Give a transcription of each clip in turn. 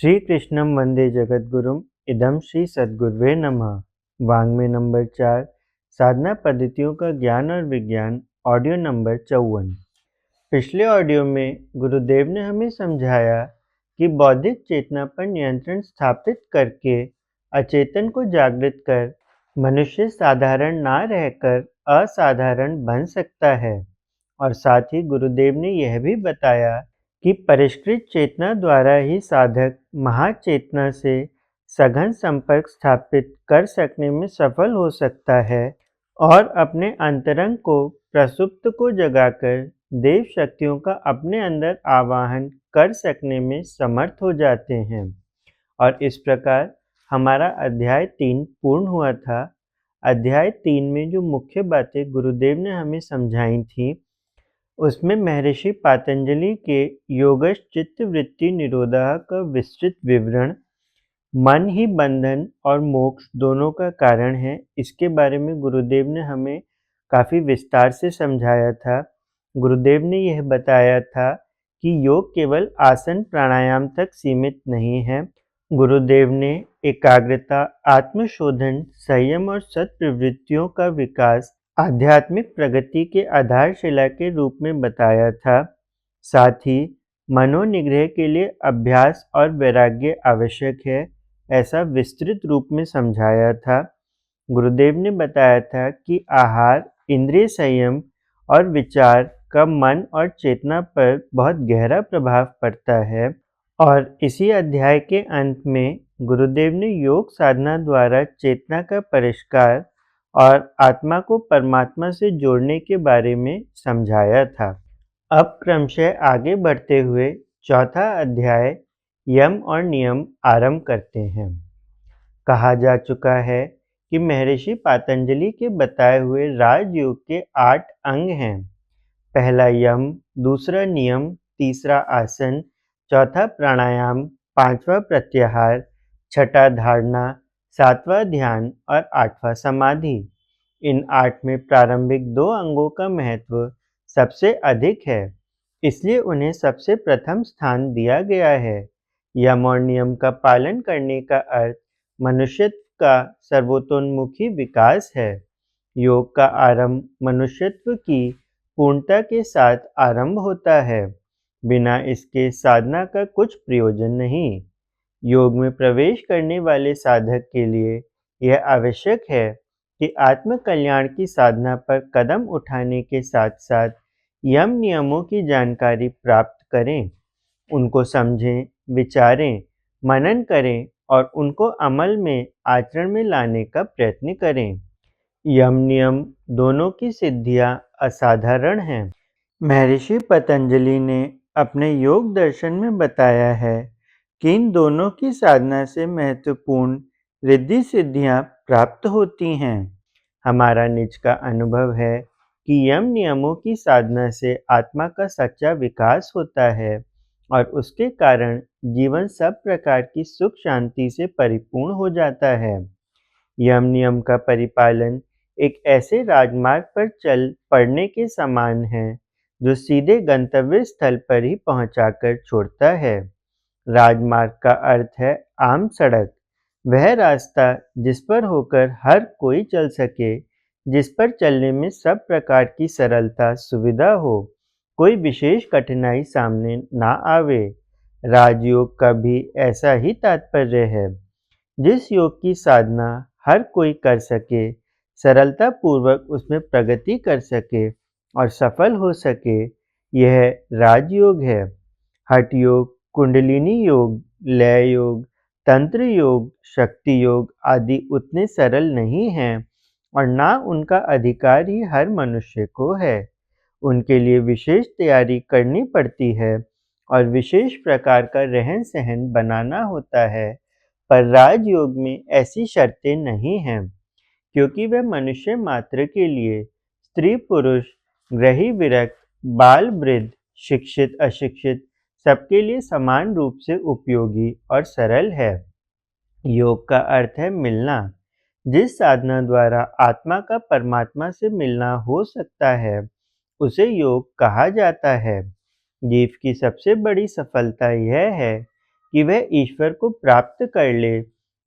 श्री कृष्णम वंदे जगद्गुरुम इदम श्री सद्गुरुवे नमः। वाङ्मय नंबर 4, साधना पद्धतियों का ज्ञान और विज्ञान, ऑडियो नंबर 54। पिछले ऑडियो में गुरुदेव ने हमें समझाया कि बौद्धिक चेतना पर नियंत्रण स्थापित करके अचेतन को जागृत कर मनुष्य साधारण ना रहकर असाधारण बन सकता है। और साथ ही गुरुदेव ने यह भी बताया कि परिष्कृत चेतना द्वारा ही साधक महाचेतना से सघन संपर्क स्थापित कर सकने में सफल हो सकता है और अपने अंतरंग को प्रसुप्त को जगाकर देव शक्तियों का अपने अंदर आवाहन कर सकने में समर्थ हो जाते हैं। और इस प्रकार हमारा अध्याय 3 पूर्ण हुआ था। अध्याय 3 में जो मुख्य बातें गुरुदेव ने हमें समझाई थी, उसमें महर्षि पातंजलि के योगश चित्त वृत्ति निरोधः का विस्तृत विवरण, मन ही बंधन और मोक्ष दोनों का कारण है, इसके बारे में गुरुदेव ने हमें काफ़ी विस्तार से समझाया था। गुरुदेव ने यह बताया था कि योग केवल आसन प्राणायाम तक सीमित नहीं है। गुरुदेव ने एकाग्रता, आत्मशोधन, संयम और सत्प्रवृत्तियों का विकास आध्यात्मिक प्रगति के आधारशिला के रूप में बताया था। साथ ही मनोनिग्रह के लिए अभ्यास और वैराग्य आवश्यक है, ऐसा विस्तृत रूप में समझाया था। गुरुदेव ने बताया था कि आहार, इंद्रिय संयम और विचार का मन और चेतना पर बहुत गहरा प्रभाव पड़ता है। और इसी अध्याय के अंत में गुरुदेव ने योग साधना द्वारा चेतना का परिष्कार और आत्मा को परमात्मा से जोड़ने के बारे में समझाया था। अब क्रमशः आगे बढ़ते हुए चौथा अध्याय यम और नियम आरंभ करते हैं। कहा जा चुका है कि महर्षि पातंजलि के बताए हुए राजयोग के 8 अंग हैं। पहला यम, दूसरा नियम, तीसरा आसन, चौथा प्राणायाम, पांचवा प्रत्याहार, छठा धारणा, सातवां ध्यान और आठवां समाधि। इन 8 में प्रारंभिक 2 अंगों का महत्व सबसे अधिक है, इसलिए उन्हें सबसे प्रथम स्थान दिया गया है। यम और नियम का पालन करने का अर्थ मनुष्यत्व का सर्वतोन्मुखी विकास है। योग का आरंभ मनुष्यत्व की पूर्णता के साथ आरंभ होता है, बिना इसके साधना का कुछ प्रयोजन नहीं। योग में प्रवेश करने वाले साधक के लिए यह आवश्यक है कि आत्म कल्याण की साधना पर कदम उठाने के साथ साथ यम नियमों की जानकारी प्राप्त करें, उनको समझें, विचारें, मनन करें और उनको अमल में, आचरण में लाने का प्रयत्न करें। यम नियम दोनों की सिद्धियां असाधारण हैं। महर्षि पतंजलि ने अपने योग दर्शन में बताया है कि इन दोनों की साधना से महत्वपूर्ण रिद्धि सिद्धियां प्राप्त होती हैं। हमारा निज का अनुभव है कि यम नियमों की साधना से आत्मा का सच्चा विकास होता है और उसके कारण जीवन सब प्रकार की सुख शांति से परिपूर्ण हो जाता है। यम नियम का परिपालन एक ऐसे राजमार्ग पर चल पड़ने के समान है जो सीधे गंतव्य स्थल पर ही पहुंचाकर छोड़ता है। राजमार्ग का अर्थ है आम सड़क, वह रास्ता जिस पर होकर हर कोई चल सके, जिस पर चलने में सब प्रकार की सरलता सुविधा हो, कोई विशेष कठिनाई सामने ना आवे। राजयोग का भी ऐसा ही तात्पर्य है, जिस योग की साधना हर कोई कर सके, सरलता पूर्वक उसमें प्रगति कर सके और सफल हो सके, यह राजयोग है। हठ योग, कुंडलिनी योग, लय योग, तंत्र योग, शक्ति योग आदि उतने सरल नहीं हैं और ना उनका अधिकार ही हर मनुष्य को है। उनके लिए विशेष तैयारी करनी पड़ती है और विशेष प्रकार का रहन सहन बनाना होता है, पर राजयोग में ऐसी शर्तें नहीं हैं, क्योंकि वह मनुष्य मात्र के लिए, स्त्री पुरुष, गृही विरक्त, बाल वृद्ध, शिक्षित अशिक्षित सबके लिए समान रूप से उपयोगी और सरल है। योग का अर्थ है मिलना। जिस साधना द्वारा आत्मा का परमात्मा से मिलना हो सकता है, उसे योग कहा जाता है। जीव की सबसे बड़ी सफलता यह है कि वह ईश्वर को प्राप्त कर ले।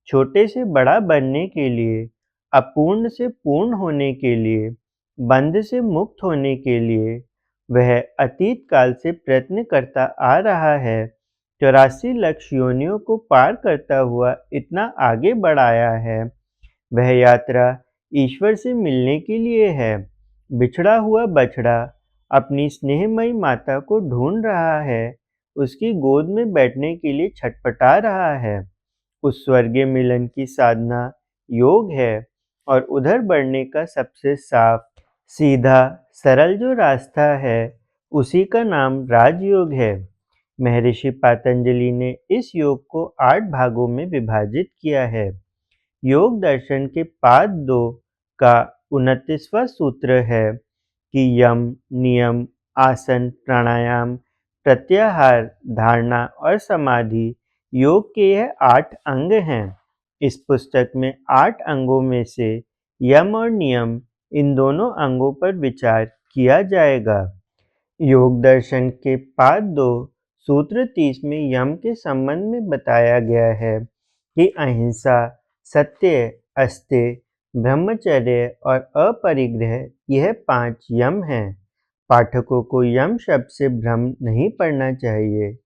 छोटे से बड़ा बनने के लिए, अपूर्ण से पूर्ण होने के लिए, बंध से मुक्त होने के लिए वह अतीत काल से प्रयत्न करता आ रहा है। 84 लाख योनियों को पार करता हुआ इतना आगे बढ़ाया है। वह यात्रा ईश्वर से मिलने के लिए है। बिछड़ा हुआ बछड़ा अपनी स्नेहमयी माता को ढूंढ रहा है, उसकी गोद में बैठने के लिए छटपटा रहा है। उस स्वर्गीय मिलन की साधना योग है और उधर बढ़ने का सबसे साफ, सीधा, सरल जो रास्ता है, उसी का नाम राजयोग है। महर्षि पातंजलि ने इस योग को 8 भागों में विभाजित किया है। योग दर्शन के पाद 2 का 29वां सूत्र है कि यम, नियम, आसन, प्राणायाम, प्रत्याहार, धारणा और समाधि योग के यह 8 अंग हैं। इस पुस्तक में 8 अंगों में से यम और नियम, इन दोनों अंगों पर विचार किया जाएगा। योग दर्शन के पाद 2 सूत्र 30 में यम के संबंध में बताया गया है कि अहिंसा, सत्य, अस्तेय, ब्रह्मचर्य और अपरिग्रह यह 5 यम हैं। पाठकों को यम शब्द से भ्रम नहीं पड़ना चाहिए।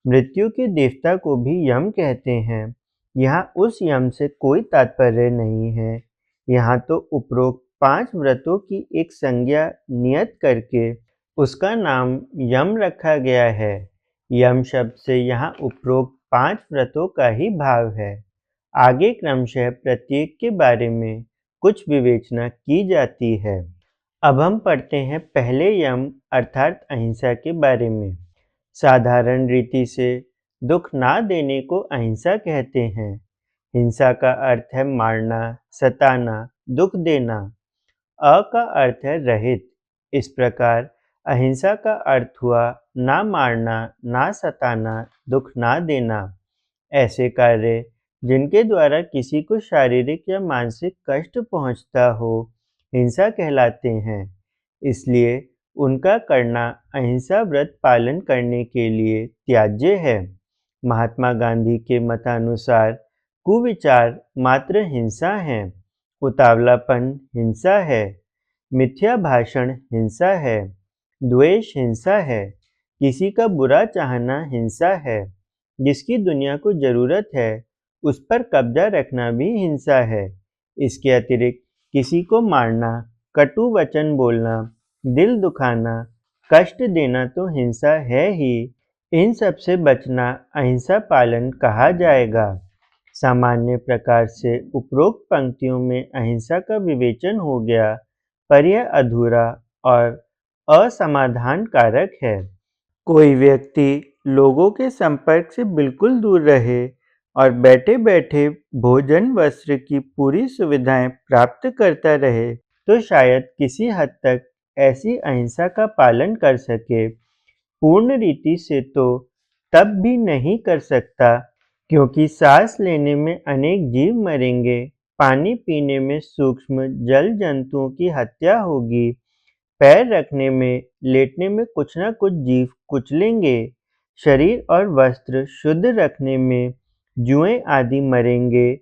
मृत्यु के देवता को भी यम कहते हैं। यहाँ उस यम से कोई तात्पर्य नहीं है। यहाँ तो उपरोक्त 5 व्रतों की एक संज्ञा नियत करके उसका नाम यम रखा गया है। यम शब्द से यहाँ उपरोक्त 5 व्रतों का ही भाव है। आगे क्रमशः प्रत्येक के बारे में कुछ विवेचना की जाती है। अब हम पढ़ते हैं पहले यम अर्थात अहिंसा के बारे में। साधारण रीति से दुख ना देने को अहिंसा कहते हैं। हिंसा का अर्थ है मारना, सताना, दुख देना। अ का अर्थ है रहित। इस प्रकार अहिंसा का अर्थ हुआ ना मारना, ना सताना, दुख ना देना। ऐसे कार्य जिनके द्वारा किसी को शारीरिक या मानसिक कष्ट पहुंचता हो, हिंसा कहलाते हैं। इसलिए उनका करना अहिंसा व्रत पालन करने के लिए त्याज्य है। महात्मा गांधी के मतानुसार कुविचार मात्र हिंसा हैं, उतावलापन हिंसा है, मिथ्या भाषण हिंसा है, द्वेष हिंसा है, किसी का बुरा चाहना हिंसा है, जिसकी दुनिया को जरूरत है उस पर कब्जा रखना भी हिंसा है। इसके अतिरिक्त किसी को मारना, कटु वचन बोलना, दिल दुखाना, कष्ट देना तो हिंसा है ही। इन सब से बचना अहिंसा पालन कहा जाएगा। सामान्य प्रकार से उपरोक्त पंक्तियों में अहिंसा का विवेचन हो गया, पर यह अधूरा और असमाधान कारक है। कोई व्यक्ति लोगों के संपर्क से बिल्कुल दूर रहे और बैठे-बैठे भोजन, वस्त्र की पूरी सुविधाएं प्राप्त करता रहे, तो शायद किसी हद तक ऐसी अहिंसा का पालन कर सके। पूर्ण रीति से तो तब भी नहीं कर सकता, क्योंकि सांस लेने में अनेक जीव मरेंगे, पानी पीने में सूक्ष्म जल जंतुओं की हत्या होगी, पैर रखने में, लेटने में कुछ न कुछ जीव कुचलेंगे, शरीर और वस्त्र शुद्ध रखने में जुएं आदि मरेंगे,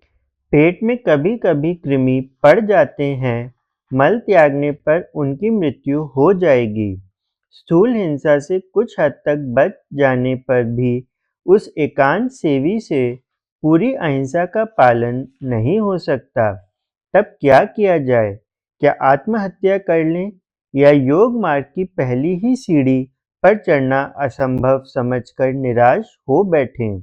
पेट में कभी-कभी कृमि पड़ जाते हैं, मल त्यागने पर उनकी मृत्यु हो जाएगी। स्थूल हिंसा से कुछ हद तक बच जाने पर भी उस एकांत सेवी से पूरी अहिंसा का पालन नहीं हो सकता। तब क्या किया जाए? क्या आत्महत्या कर लें या योग मार्ग की पहली ही सीढ़ी पर चढ़ना असंभव समझकर निराश हो बैठें?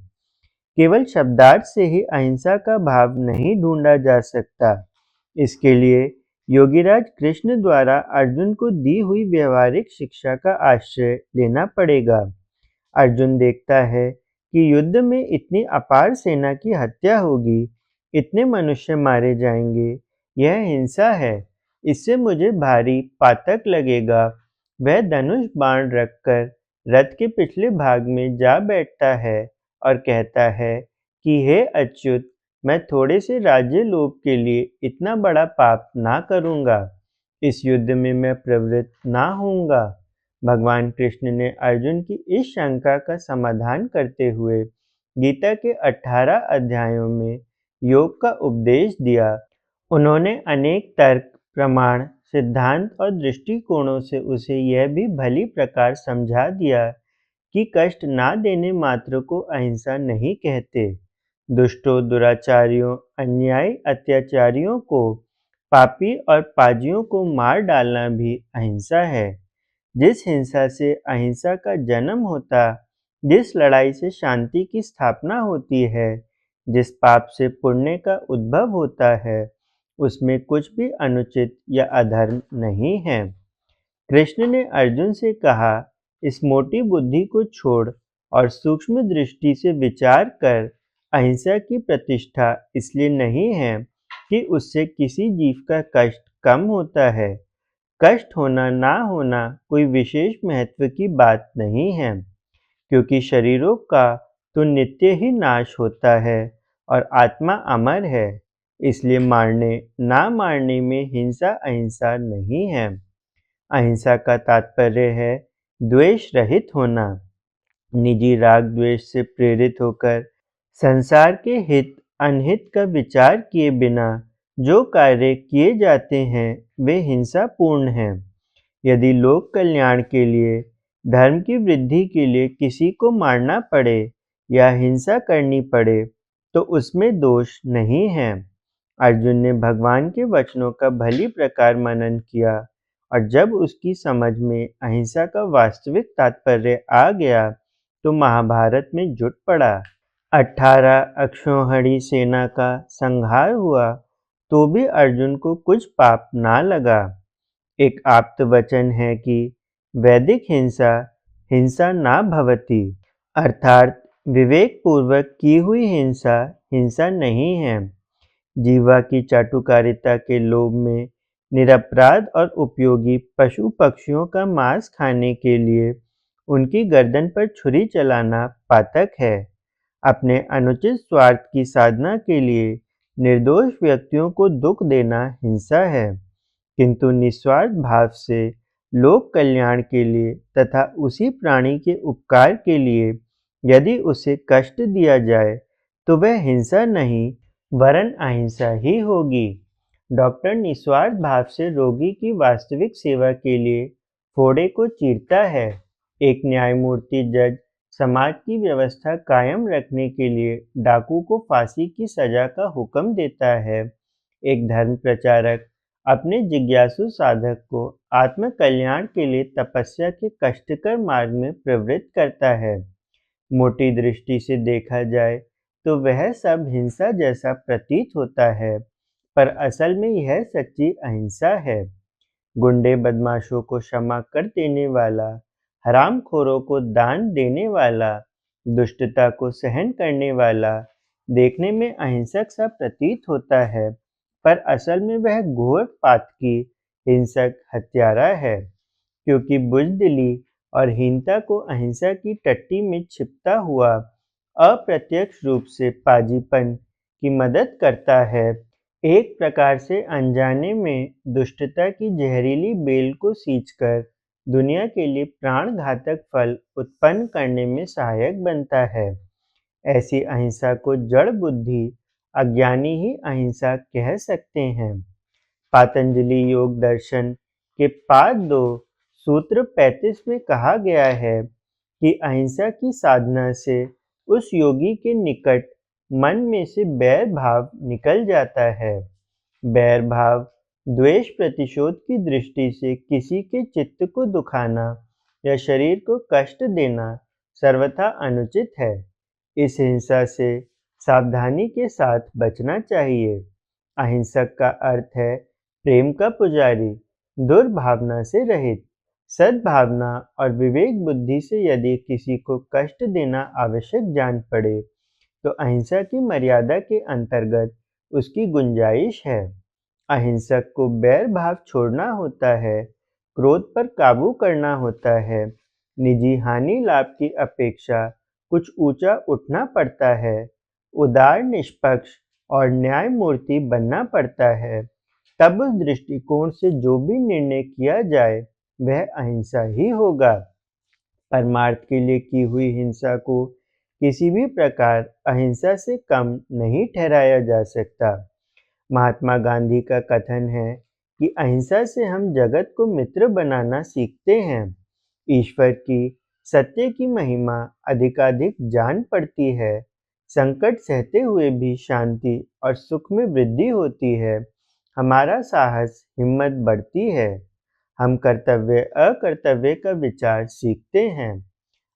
केवल शब्दार्थ से ही अहिंसा का भाव नहीं ढूंढा जा सकता। इसके लिए योगीराज कृष्ण द्वारा अर्जुन को दी हुई व्यवहारिक शिक्षा का आश्रय लेना पड़ेगा। अर्जुन देखता है कि युद्ध में इतनी अपार सेना की हत्या होगी, इतने मनुष्य मारे जाएंगे, यह हिंसा है, इससे मुझे भारी पातक लगेगा। वह धनुष बाण रखकर रथ के पिछले भाग में जा बैठता है और कहता है कि हे अच्युत, मैं थोड़े से राज्य लोभ के लिए इतना बड़ा पाप ना करूँगा। इस युद्ध में मैं प्रवृत्त ना होऊंगा। भगवान कृष्ण ने अर्जुन की इस शंका का समाधान करते हुए गीता के 18 अध्यायों में योग का उपदेश दिया। उन्होंने अनेक तर्क, प्रमाण, सिद्धांत और दृष्टिकोणों से उसे यह भी भली प्रकार समझा दिया कि कष्ट ना देने मात्र को अहिंसा नहीं कहते। दुष्टों, दुराचारियों, अन्यायी अत्याचारियों को, पापी और पाजियों को मार डालना भी अहिंसा है। जिस हिंसा से अहिंसा का जन्म होता, जिस लड़ाई से शांति की स्थापना होती है, जिस पाप से पुण्य का उद्भव होता है, उसमें कुछ भी अनुचित या अधर्म नहीं है। कृष्ण ने अर्जुन से कहा, इस मोटी बुद्धि को छोड़ और सूक्ष्म दृष्टि से विचार कर। अहिंसा की प्रतिष्ठा इसलिए नहीं है कि उससे किसी जीव का कष्ट कम होता है। कष्ट होना ना होना कोई विशेष महत्व की बात नहीं है, क्योंकि शरीरों का तो नित्य ही नाश होता है और आत्मा अमर है। इसलिए मारने ना मारने में हिंसा अहिंसा नहीं है। अहिंसा का तात्पर्य है द्वेष रहित होना। निजी राग द्वेष से प्रेरित होकर संसार के हित अनहित का विचार किए बिना जो कार्य किए जाते हैं वे हिंसापूर्ण हैं। यदि लोक कल्याण के लिए, धर्म की वृद्धि के लिए किसी को मारना पड़े या हिंसा करनी पड़े तो उसमें दोष नहीं है। अर्जुन ने भगवान के वचनों का भली प्रकार मनन किया और जब उसकी समझ में अहिंसा का वास्तविक तात्पर्य आ गया तो महाभारत में जुट पड़ा। 18 अक्षौहिणी सेना का संहार हुआ तो भी अर्जुन को कुछ पाप ना लगा। एक आप्त वचन है कि वैदिक हिंसा हिंसा ना भवति, अर्थात विवेक पूर्वक की हुई हिंसा हिंसा नहीं है। जीवा की चाटुकारिता के लोभ में निरपराध और उपयोगी पशु पक्षियों का मांस खाने के लिए उनकी गर्दन पर छुरी चलाना पातक है। अपने अनुचित स्वार्थ की साधना के लिए निर्दोष व्यक्तियों को दुख देना हिंसा है, किंतु निस्वार्थ भाव से लोक कल्याण के लिए तथा उसी प्राणी के उपकार के लिए यदि उसे कष्ट दिया जाए तो वह हिंसा नहीं वरन अहिंसा ही होगी। डॉक्टर निस्वार्थ भाव से रोगी की वास्तविक सेवा के लिए फोड़े को चीरता है। एक न्यायमूर्ति जज समाज की व्यवस्था कायम रखने के लिए डाकू को फांसी की सजा का हुक्म देता है। एक धर्म प्रचारक अपने जिज्ञासु साधक को आत्म कल्याण के लिए तपस्या के कष्टकर मार्ग में प्रवृत्त करता है। मोटी दृष्टि से देखा जाए तो वह सब हिंसा जैसा प्रतीत होता है, पर असल में यह सच्ची अहिंसा है। गुंडे बदमाशों को क्षमा कर देने वाला, हरामखोरों को दान देने वाला, दुष्टता को सहन करने वाला देखने में अहिंसक सा प्रतीत होता है, पर असल में वह घोर पातकी हिंसक हत्यारा है, क्योंकि बुज़दिली और हीनता को अहिंसा की टट्टी में छिपता हुआ अप्रत्यक्ष रूप से पाजीपन की मदद करता है। एक प्रकार से अनजाने में दुष्टता की जहरीली बेल को सींचकर दुनिया के लिए प्राण घातक फल उत्पन्न करने में सहायक बनता है। ऐसी अहिंसा को जड़ बुद्धि अज्ञानी ही अहिंसा कह सकते हैं। पातंजलि योग दर्शन के पाद 2 सूत्र 35 में कहा गया है कि अहिंसा की साधना से उस योगी के निकट मन में से बैर भाव निकल जाता है। बैर भाव द्वेष प्रतिशोध की दृष्टि से किसी के चित्त को दुखाना या शरीर को कष्ट देना सर्वथा अनुचित है। इस हिंसा से सावधानी के साथ बचना चाहिए। अहिंसक का अर्थ है प्रेम का पुजारी, दुर्भावना से रहित। सद्भावना और विवेक बुद्धि से यदि किसी को कष्ट देना आवश्यक जान पड़े तो अहिंसा की मर्यादा के अंतर्गत उसकी गुंजाइश है। अहिंसक को बैर भाव छोड़ना होता है, क्रोध पर काबू करना होता है, निजी हानि लाभ की अपेक्षा कुछ ऊंचा उठना पड़ता है, उदार निष्पक्ष और न्यायमूर्ति बनना पड़ता है। तब उस दृष्टिकोण से जो भी निर्णय किया जाए वह अहिंसा ही होगा। परमार्थ के लिए की हुई हिंसा को किसी भी प्रकार अहिंसा से कम नहीं ठहराया जा सकता। महात्मा गांधी का कथन है कि अहिंसा से हम जगत को मित्र बनाना सीखते हैं। ईश्वर की सत्य की महिमा अधिकाधिक जान पड़ती है। संकट सहते हुए भी शांति और सुख में वृद्धि होती है। हमारा साहस हिम्मत बढ़ती है। हम कर्तव्य अकर्तव्य का विचार सीखते हैं।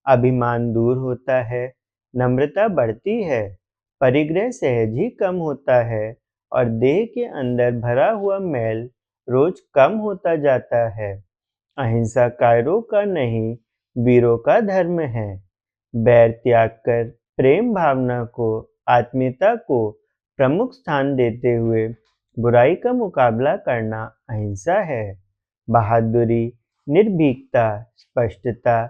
अभिमान दूर होता है, नम्रता बढ़ती है, परिग्रह सहज ही कम होता है और देह के अंदर भरा हुआ मैल रोज कम होता जाता है। अहिंसा कायरों का नहीं, वीरों का धर्म है। बैर त्याग कर प्रेम भावना को, आत्मीयता को प्रमुख स्थान देते हुए बुराई का मुकाबला करना अहिंसा है। बहादुरी, निर्भीकता, स्पष्टता,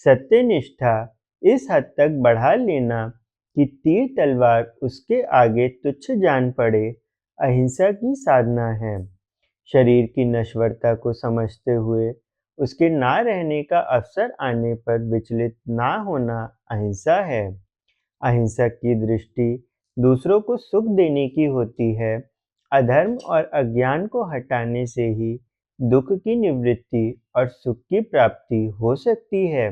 सत्यनिष्ठा इस हद तक बढ़ा लेना कि तीर तलवार उसके आगे तुच्छ जान पड़े, अहिंसा की साधना है। शरीर की नश्वरता को समझते हुए उसके ना रहने का अवसर आने पर विचलित ना होना अहिंसा है। अहिंसक की दृष्टि दूसरों को सुख देने की होती है। अधर्म और अज्ञान को हटाने से ही दुख की निवृत्ति और सुख की प्राप्ति हो सकती है।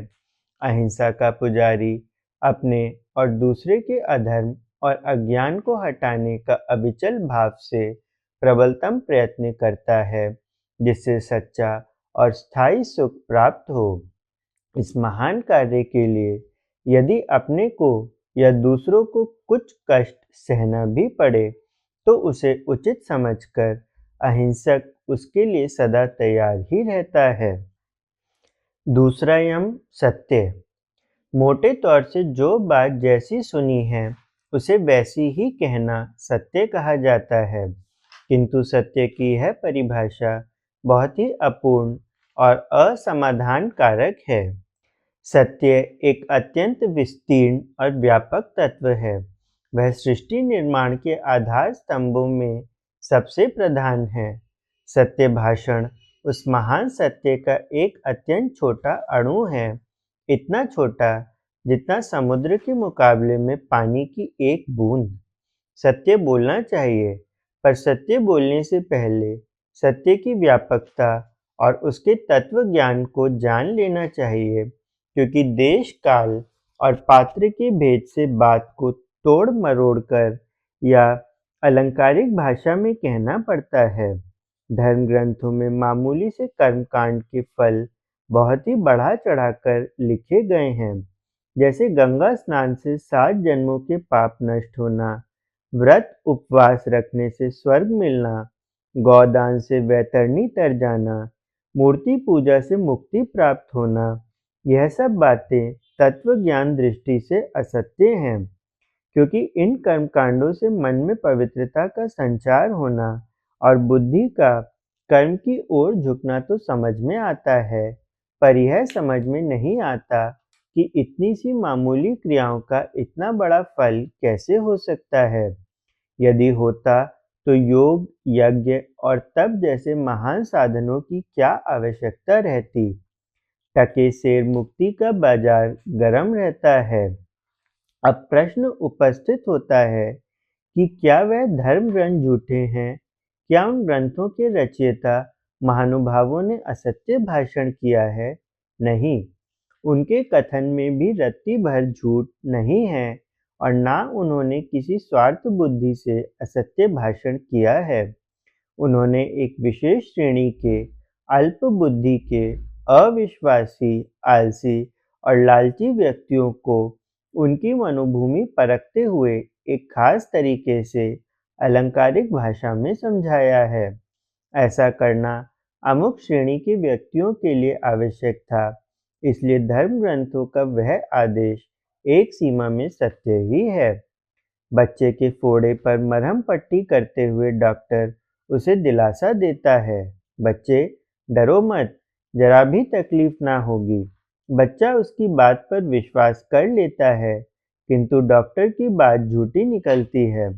अहिंसा का पुजारी अपने और दूसरे के अधर्म और अज्ञान को हटाने का अविचल भाव से प्रबलतम प्रयत्न करता है, जिससे सच्चा और स्थायी सुख प्राप्त हो। इस महान कार्य के लिए यदि अपने को या दूसरों को कुछ कष्ट सहना भी पड़े, तो उसे उचित समझकर अहिंसक उसके लिए सदा तैयार ही रहता है। दूसरा यम सत्य। मोटे तौर से जो बात जैसी सुनी है उसे वैसी ही कहना सत्य कहा जाता है, किंतु सत्य की यह परिभाषा बहुत ही अपूर्ण और असमाधान कारक है। सत्य एक अत्यंत विस्तीर्ण और व्यापक तत्व है। वह सृष्टि निर्माण के आधार स्तंभों में सबसे प्रधान है। सत्य भाषण उस महान सत्य का एक अत्यंत छोटा अणु है, इतना छोटा जितना समुद्र के मुकाबले में पानी की एक बूंद। सत्य बोलना चाहिए, पर सत्य बोलने से पहले सत्य की व्यापकता और उसके तत्व ज्ञान को जान लेना चाहिए, क्योंकि देश, काल और पात्र के भेद से बात को तोड़ मरोड़ कर या अलंकारिक भाषा में कहना पड़ता है। धर्म ग्रंथों में मामूली से कर्मकांड के फल बहुत ही बढ़ा चढ़ाकर लिखे गए हैं, जैसे गंगा स्नान से 7 जन्मों के पाप नष्ट होना, व्रत उपवास रखने से स्वर्ग मिलना, गौदान से वैतरणी तर जाना, मूर्ति पूजा से मुक्ति प्राप्त होना। यह सब बातें तत्व ज्ञान दृष्टि से असत्य हैं, क्योंकि इन कर्मकांडों से मन में पवित्रता का संचार होना और बुद्धि का कर्म की ओर झुकना तो समझ में आता है, पर यह समझ में नहीं आता कि इतनी सी मामूली क्रियाओं का इतना बड़ा फल कैसे हो सकता है। यदि होता तो योग, यज्ञ और तप जैसे महान साधनों की क्या आवश्यकता रहती। टके शेर मुक्ति का बाजार गरम रहता है। अब प्रश्न उपस्थित होता है कि क्या वह धर्म ग्रंथ झूठे हैं? क्या उन ग्रंथों के रचयिता महानुभावों ने असत्य भाषण किया है? नहीं, उनके कथन में भी रत्ती भर झूठ नहीं है और ना उन्होंने किसी स्वार्थ बुद्धि से असत्य भाषण किया है। उन्होंने एक विशेष श्रेणी के अल्प बुद्धि के, अविश्वासी, आलसी और लालची व्यक्तियों को उनकी मनोभूमि परखते हुए एक खास तरीके से अलंकारिक भाषा में समझाया है। ऐसा करना अमुक श्रेणी के व्यक्तियों के लिए आवश्यक था, इसलिए धर्म ग्रंथों का वह आदेश एक सीमा में सत्य ही है। बच्चे के फोड़े पर मरहम पट्टी करते हुए डॉक्टर उसे दिलासा देता है, बच्चे डरो मत, जरा भी तकलीफ ना होगी। बच्चा उसकी बात पर विश्वास कर लेता है, किंतु डॉक्टर की बात झूठी निकलती है।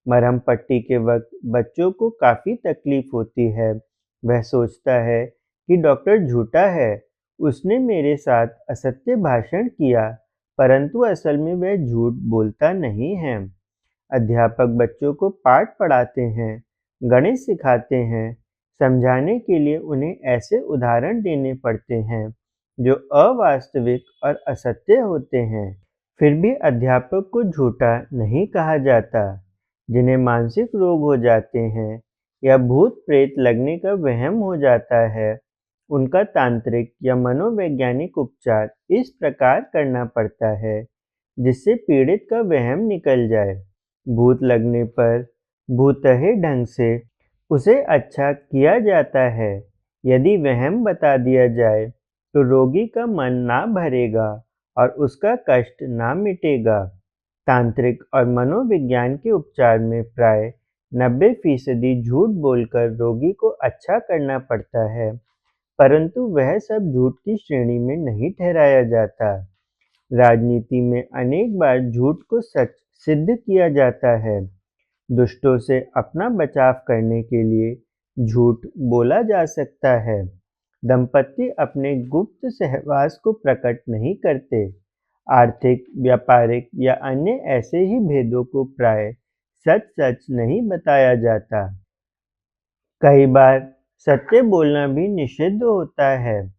मरहम पट्टी के वक्त बच्चों को काफ़ी तकलीफ होती है। वह सोचता है कि डॉक्टर झूठा है, उसने मेरे साथ असत्य भाषण किया, परंतु असल में वह झूठ बोलता नहीं है। अध्यापक बच्चों को पाठ पढ़ाते हैं, गणित सिखाते हैं, समझाने के लिए उन्हें ऐसे उदाहरण देने पड़ते हैं जो अवास्तविक और असत्य होते हैं। फिर भी अध्यापक को झूठा नहीं कहा जाता। जिन्हें मानसिक रोग हो जाते हैं या भूत प्रेत लगने का वहम हो जाता है, उनका तांत्रिक या मनोवैज्ञानिक उपचार इस प्रकार करना पड़ता है जिससे पीड़ित का वहम निकल जाए। भूत लगने पर भूतहे ढंग से उसे अच्छा किया जाता है। यदि वहम बता दिया जाए तो रोगी का मन ना भरेगा और उसका कष्ट ना मिटेगा। तांत्रिक और मनोविज्ञान के उपचार में प्राय 90% झूठ बोलकर रोगी को अच्छा करना पड़ता है, परंतु वह सब झूठ की श्रेणी में नहीं ठहराया जाता। राजनीति में अनेक बार झूठ को सच सिद्ध किया जाता है। दुष्टों से अपना बचाव करने के लिए झूठ बोला जा सकता है। दंपति अपने गुप्त सहवास को प्रकट नहीं करते। आर्थिक, व्यापारिक या अन्य ऐसे ही भेदों को प्राय सच-सच नहीं बताया जाता। कई बार सत्य बोलना भी निषिद्ध होता है।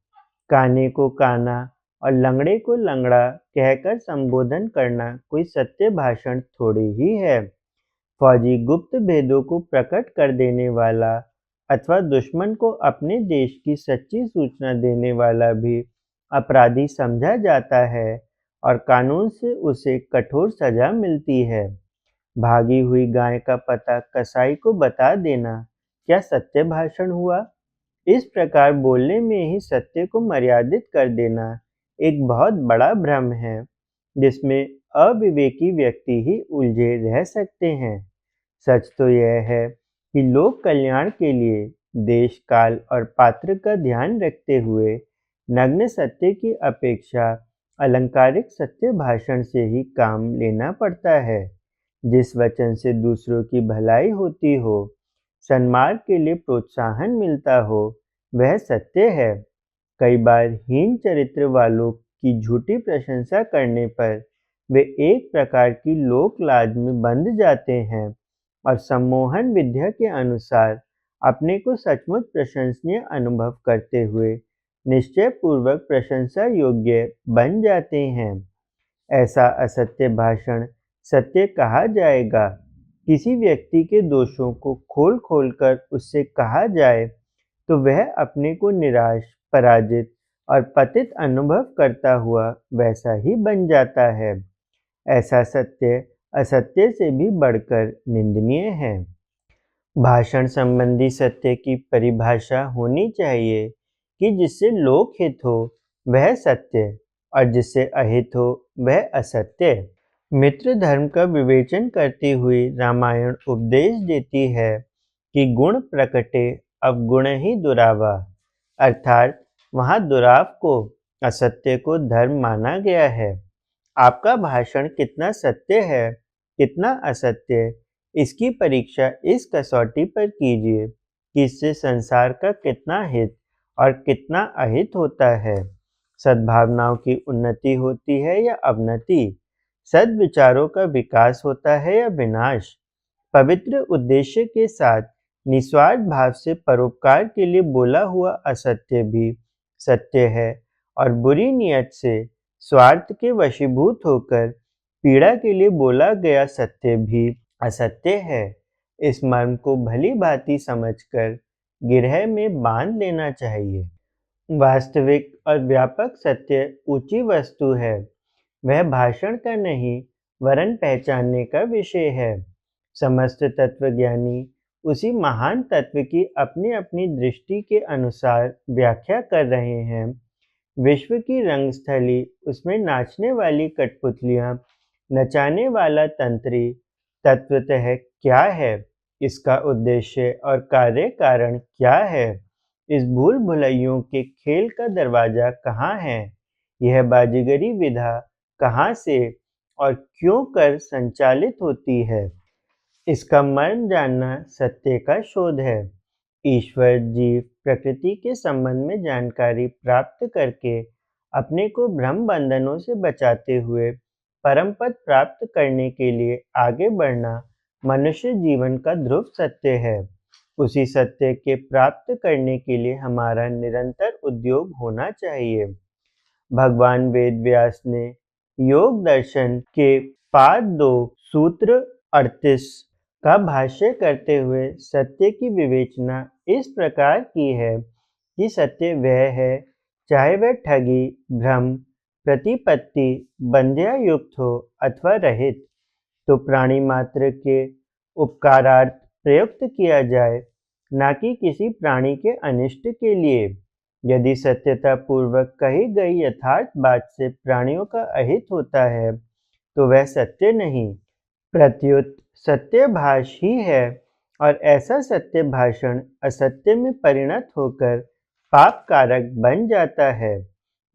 काने को काना और लंगड़े को लंगड़ा कहकर संबोधन करना कोई सत्य भाषण थोड़ी ही है। फौजी गुप्त भेदों को प्रकट कर देने वाला अथवा दुश्मन को अपने देश की सच्ची सूचना देने वाला भी अपराधी समझा जाता है और कानून से उसे कठोर सजा मिलती है। भागी हुई गाय का पता कसाई को बता देना क्या सत्य भाषण हुआ? इस प्रकार बोलने में ही सत्य को मर्यादित कर देना एक बहुत बड़ा भ्रम है, जिसमें अविवेकी व्यक्ति ही उलझे रह सकते हैं। सच तो यह है कि लोक कल्याण के लिए देश, काल और पात्र का ध्यान रखते हुए नग्न सत्य की अपेक्षा अलंकारिक सत्य भाषण से ही काम लेना पड़ता है। जिस वचन से दूसरों की भलाई होती हो, सन्मार्ग के लिए प्रोत्साहन मिलता हो, वह सत्य है। कई बार हीन चरित्र वालों की झूठी प्रशंसा करने पर वे एक प्रकार की लोक लाज में बंध जाते हैं और सम्मोहन विद्या के अनुसार अपने को सचमुच प्रशंसनीय अनुभव करते हुए निश्चय पूर्वक प्रशंसा योग्य बन जाते हैं। ऐसा असत्य भाषण सत्य कहा जाएगा। किसी व्यक्ति के दोषों को खोल-खोल कर उससे कहा जाए तो वह अपने को निराश, पराजित और पतित अनुभव करता हुआ वैसा ही बन जाता है। ऐसा सत्य असत्य से भी बढ़कर निंदनीय है। भाषण संबंधी सत्य की परिभाषा होनी चाहिए कि जिससे लोक हित हो वह सत्य और जिससे अहित हो वह असत्य। मित्र धर्म का विवेचन करती हुई रामायण उपदेश देती है कि गुण प्रकटे अवगुण ही दुरावा, अर्थात वहाँ दुराव को, असत्य को धर्म माना गया है। आपका भाषण कितना सत्य है, कितना असत्य, इसकी परीक्षा इस कसौटी पर कीजिए कि इससे संसार का कितना हित और कितना अहित होता है। सद्भावनाओं की उन्नति होती है या अवनति, सद्विचारों का विकास होता है या विनाश। पवित्र उद्देश्य के साथ निस्वार्थ भाव से परोपकार के लिए बोला हुआ असत्य भी सत्य है और बुरी नियत से स्वार्थ के वशीभूत होकर पीड़ा के लिए बोला गया सत्य भी असत्य है। इस मर्म को भली भांति समझकर गिरह में बांध लेना चाहिए। वास्तविक और व्यापक सत्य ऊंची वस्तु है। वह भाषण का नहीं वरन पहचानने का विषय है। समस्त तत्वज्ञानी उसी महान तत्व की अपनी अपनी दृष्टि के अनुसार व्याख्या कर रहे हैं। विश्व की रंगस्थली, उसमें नाचने वाली कठपुतलियाँ, नचाने वाला तंत्री तत्वतः क्या है? इसका उद्देश्य और कार्य कारण क्या है? इस भूल भुलैयों के खेल का दरवाजा कहाँ है? यह बाजीगरी विधा कहाँ से और क्यों कर संचालित होती है? इसका मर्म जानना सत्य का शोध है। ईश्वर, जीव, प्रकृति के संबंध में जानकारी प्राप्त करके अपने को भ्रम बंधनों से बचाते हुए परम पद प्राप्त करने के लिए आगे बढ़ना मनुष्य जीवन का ध्रुव सत्य है। उसी सत्य के प्राप्त करने के लिए हमारा निरंतर उद्योग होना चाहिए। भगवान वेद व्यास ने योग दर्शन के पाद 2 सूत्र 38 का भाष्य करते हुए सत्य की विवेचना इस प्रकार की है कि सत्य वह है, चाहे वह ठगी, भ्रम, प्रतिपत्ति, बंध्या युक्त हो अथवा रहित, तो प्राणी मात्र के उपकारार्थ प्रयुक्त किया जाए, ना कि किसी प्राणी के अनिष्ट के लिए। यदि सत्यता पूर्वक कही गई यथार्थ बात से प्राणियों का अहित होता है, तो वह सत्य नहीं, प्रत्युत सत्यभाष ही है, और ऐसा सत्य भाषण असत्य में परिणत होकर पाप कारक बन जाता है।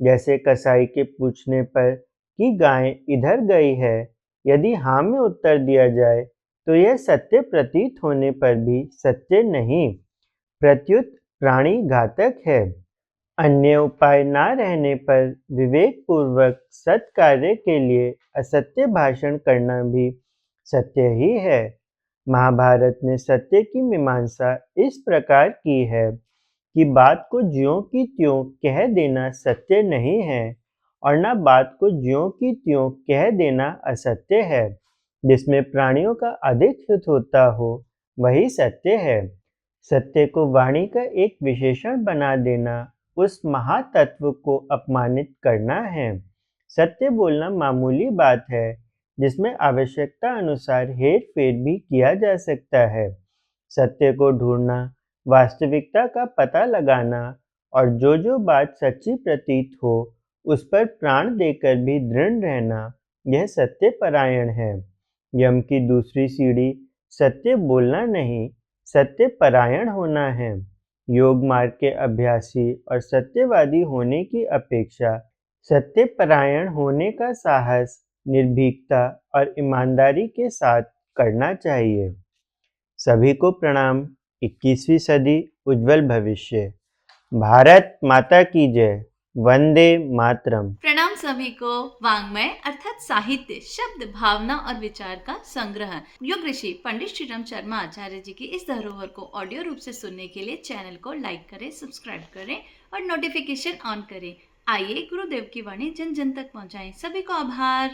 जैसे कसाई के पूछने पर कि गाय इधर गई है, यदि हाँ में उत्तर दिया जाए, तो यह सत्य प्रतीत होने पर भी सत्य नहीं, प्रत्युत प्राणी घातक है। अन्य उपाय न रहने पर विवेक पूर्वक सत्कार्य के लिए असत्य भाषण करना भी सत्य ही है। महाभारत ने सत्य की मीमांसा इस प्रकार की है कि बात को ज्यों की त्यों कह देना सत्य नहीं है, और न बात को ज्यों की त्यों कह देना असत्य है। जिसमें प्राणियों का अधिक हित होता हो, वही सत्य है। सत्य को वाणी का एक विशेषण बना देना उस महातत्व को अपमानित करना है। सत्य बोलना मामूली बात है, जिसमें आवश्यकता अनुसार हेर-फेर भी किया जा सकता है। सत्य को ढूंढना, वास्तविकता का पता लगाना, और जो बात सच्ची प्रतीत हो, उस पर प्राण देकर भी दृढ़ रहना, यह सत्य परायण है। यम की दूसरी सीढ़ी सत्य बोलना नहीं, सत्य परायण होना है। योग मार्ग के अभ्यासी और सत्यवादी होने की अपेक्षा सत्य परायण होने का साहस निर्भीकता और ईमानदारी के साथ करना चाहिए। सभी को प्रणाम। 21वीं सदी उज्जवल भविष्य। भारत माता की जय। वंदे मातरम। प्रणाम सभी को। वाङ्मय अर्थात साहित्य, शब्द, भावना और विचार का संग्रह। योग ऋषि पंडित श्रीराम शर्मा आचार्य जी की इस धरोहर को ऑडियो रूप से सुनने के लिए चैनल को लाइक करें, सब्सक्राइब करें और नोटिफिकेशन ऑन करें। आइए गुरुदेव की वाणी जन जन तक पहुंचाएं। सभी को आभार।